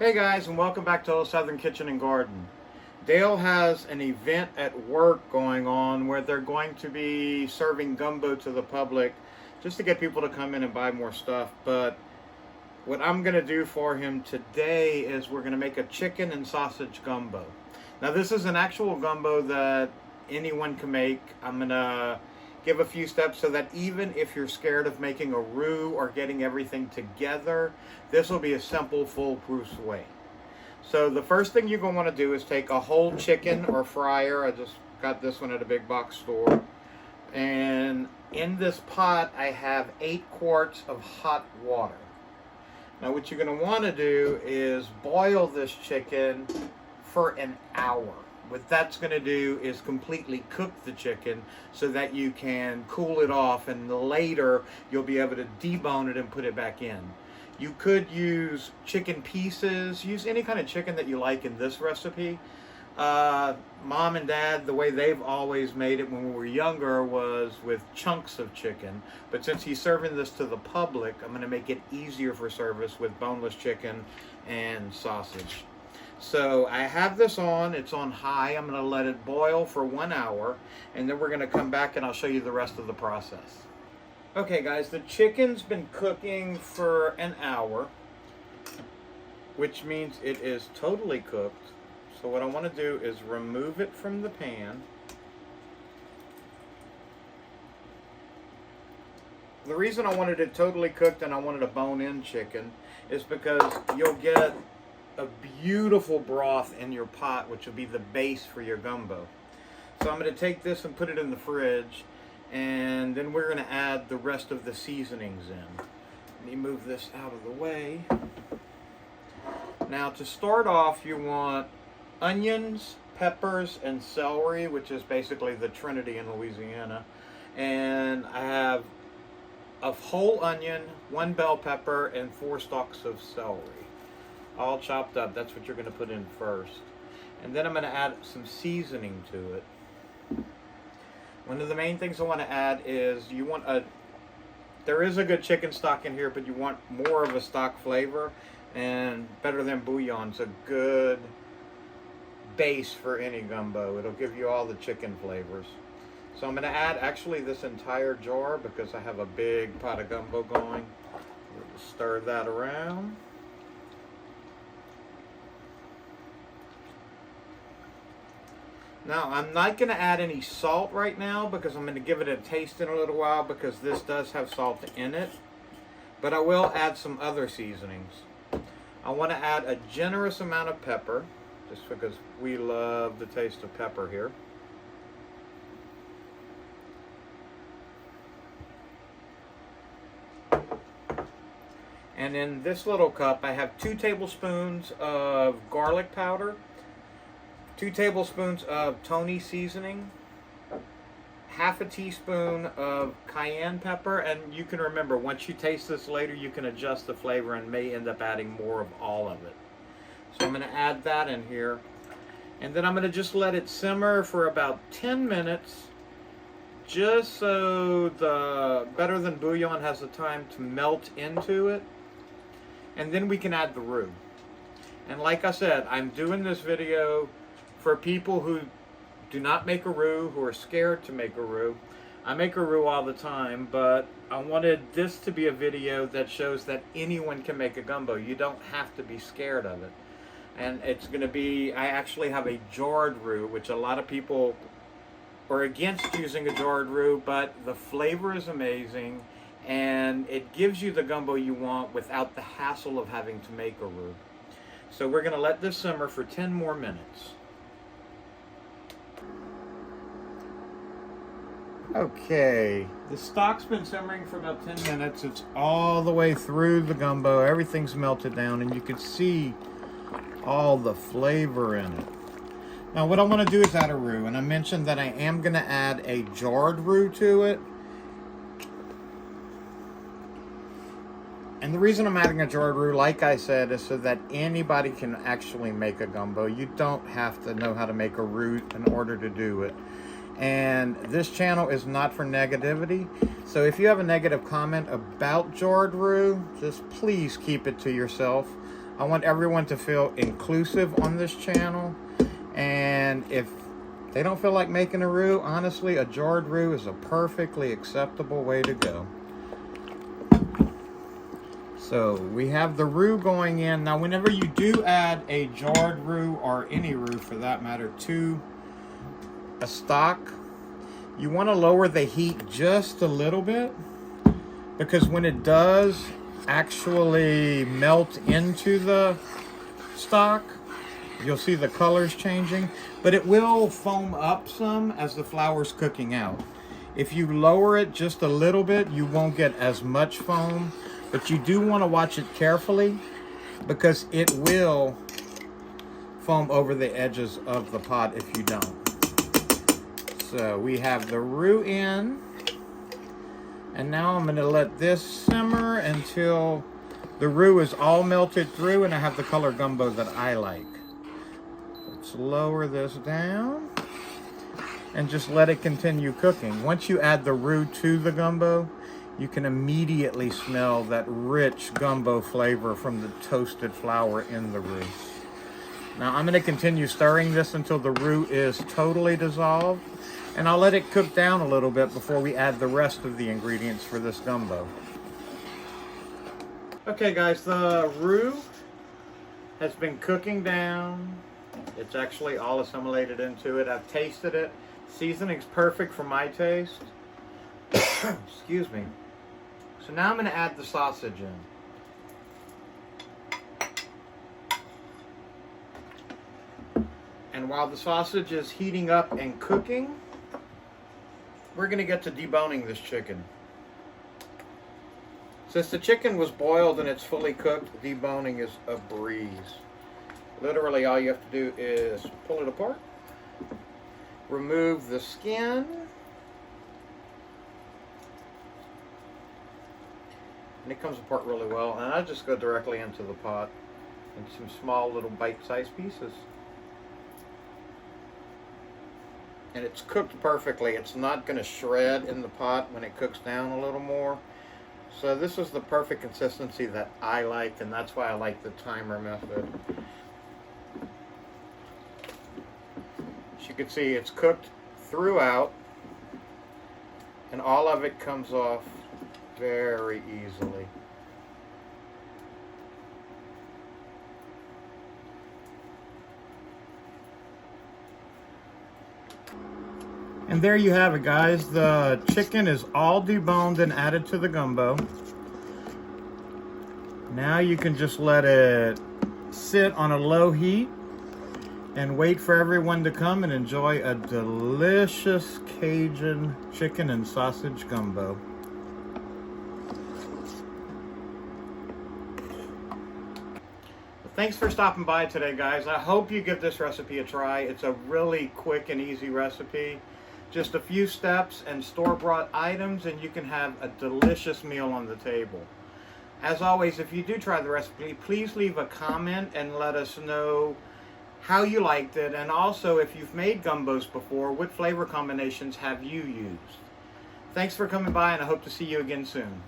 Hey guys, and welcome back to Old Southern Kitchen and Garden. Dale has an event at work going on where they're going to be serving gumbo to the public just to get people to come in and buy more stuff. But what I'm going to do for him today is we're going to make a chicken and sausage gumbo. Now this is an actual gumbo that anyone can make. I'm going to give a few steps so that even if you're scared of making a roux or getting everything together, this will be a simple, foolproof way. So the first thing you're going to want to do is take a whole chicken or fryer. I just got this one at a big box store. And in this pot, I have 8 quarts of hot water. Now what you're going to want to do is boil this chicken for an hour. What that's going to do is completely cook the chicken so that you can cool it off, and later you'll be able to debone it and put it back in. You could use chicken pieces, use any kind of chicken that you like in this recipe. Mom and Dad, the way they've always made it when we were younger was with chunks of chicken. But since he's serving this to the public, I'm going to make it easier for service with boneless chicken and sausage. So I have this on, it's on high. I'm going to let it boil for 1 hour, and then we're going to come back and I'll show you the rest of the process. Okay guys, the chicken's been cooking for an hour, which means it is totally cooked. So what I want to do is remove it from the pan. The reason I wanted it totally cooked and I wanted a bone-in chicken is because you'll get a beautiful broth in your pot, which will be the base for your gumbo. So I'm going to take this and put it in the fridge, and then we're going to add the rest of the seasonings in. Let me move this out of the way. Now to start off, you want onions, peppers, and celery, which is basically the Trinity in Louisiana. And I have a whole onion, 1 bell pepper, and 4 stalks of celery. All chopped up. That's what you're going to put in first. And then I'm going to add some seasoning to it. One of the main things I want to add is there is a good chicken stock in here, but you want more of a stock flavor, and better than Bouillon's a good base for any gumbo. It'll give you all the chicken flavors. So I'm going to add actually this entire jar because I have a big pot of gumbo going. We'll stir that around. Now, I'm not going to add any salt right now because I'm going to give it a taste in a little while because this does have salt in it. But I will add some other seasonings. I want to add a generous amount of pepper just because we love the taste of pepper here. And in this little cup, I have 2 tablespoons of garlic powder, 2 tablespoons of Tony seasoning, half a teaspoon of cayenne pepper, and you can remember, once you taste this later, you can adjust the flavor and may end up adding more of all of it. So I'm going to add that in here, and then I'm going to just let it simmer for about 10 minutes, just so the Better Than Bouillon has the time to melt into it, and then we can add the roux. And like I said, I'm doing this video for people who do not make a roux, who are scared to make a roux. I make a roux all the time, but I wanted this to be a video that shows that anyone can make a gumbo. You don't have to be scared of it. And it's going to be, I actually have a jarred roux, which a lot of people are against using a jarred roux, but the flavor is amazing, and it gives you the gumbo you want without the hassle of having to make a roux. So we're going to let this simmer for 10 more minutes. Okay, the stock's been simmering for about 10 minutes. It's all the way through the gumbo. Everything's melted down, and you can see all the flavor in it. Now what I want to do is add a roux, and I mentioned that I am going to add a jarred roux to it. And the reason I'm adding a jarred roux, like I said, is so that anybody can actually make a gumbo. You don't have to know how to make a roux in order to do it. And this channel is not for negativity. So if you have a negative comment about jarred roux, just please keep it to yourself. I want everyone to feel inclusive on this channel. And if they don't feel like making a roux, honestly, a jarred roux is a perfectly acceptable way to go. So we have the roux going in. Now, whenever you do add a jarred roux, or any roux for that matter, to a stock, you want to lower the heat just a little bit, because when it does actually melt into the stock, you'll see the colors changing, but it will foam up some as the flour's cooking out. If you lower it just a little bit, you won't get as much foam, but you do want to watch it carefully, because it will foam over the edges of the pot if you don't. So we have the roux in, and now I'm going to let this simmer until the roux is all melted through and I have the color gumbo that I like. Let's lower this down and just let it continue cooking. Once you add the roux to the gumbo, you can immediately smell that rich gumbo flavor from the toasted flour in the roux. Now I'm going to continue stirring this until the roux is totally dissolved, and I'll let it cook down a little bit before we add the rest of the ingredients for this gumbo. Okay guys, the roux has been cooking down. It's actually all assimilated into it. I've tasted it. Seasoning's perfect for my taste. Excuse me. So now I'm going to add the sausage in. And while the sausage is heating up and cooking, we're going to get to deboning this chicken. Since the chicken was boiled and it's fully cooked, deboning is a breeze. Literally all you have to do is pull it apart, remove the skin, and it comes apart really well. And I just go directly into the pot in some small little bite-sized pieces. And it's cooked perfectly. It's not going to shred in the pot when it cooks down a little more. So this is the perfect consistency that I like, and that's why I like the timer method. As you can see, it's cooked throughout, and all of it comes off very easily. And there you have it, guys. The chicken is all deboned and added to the gumbo. Now you can just let it sit on a low heat and wait for everyone to come and enjoy a delicious Cajun chicken and sausage gumbo. Thanks for stopping by today, guys. I hope you give this recipe a try. It's a really quick and easy recipe. Just a few steps and store-bought items, and you can have a delicious meal on the table. As always, if you do try the recipe, please leave a comment and let us know how you liked it, and also if you've made gumbos before, what flavor combinations have you used? Thanks for coming by, and I hope to see you again soon.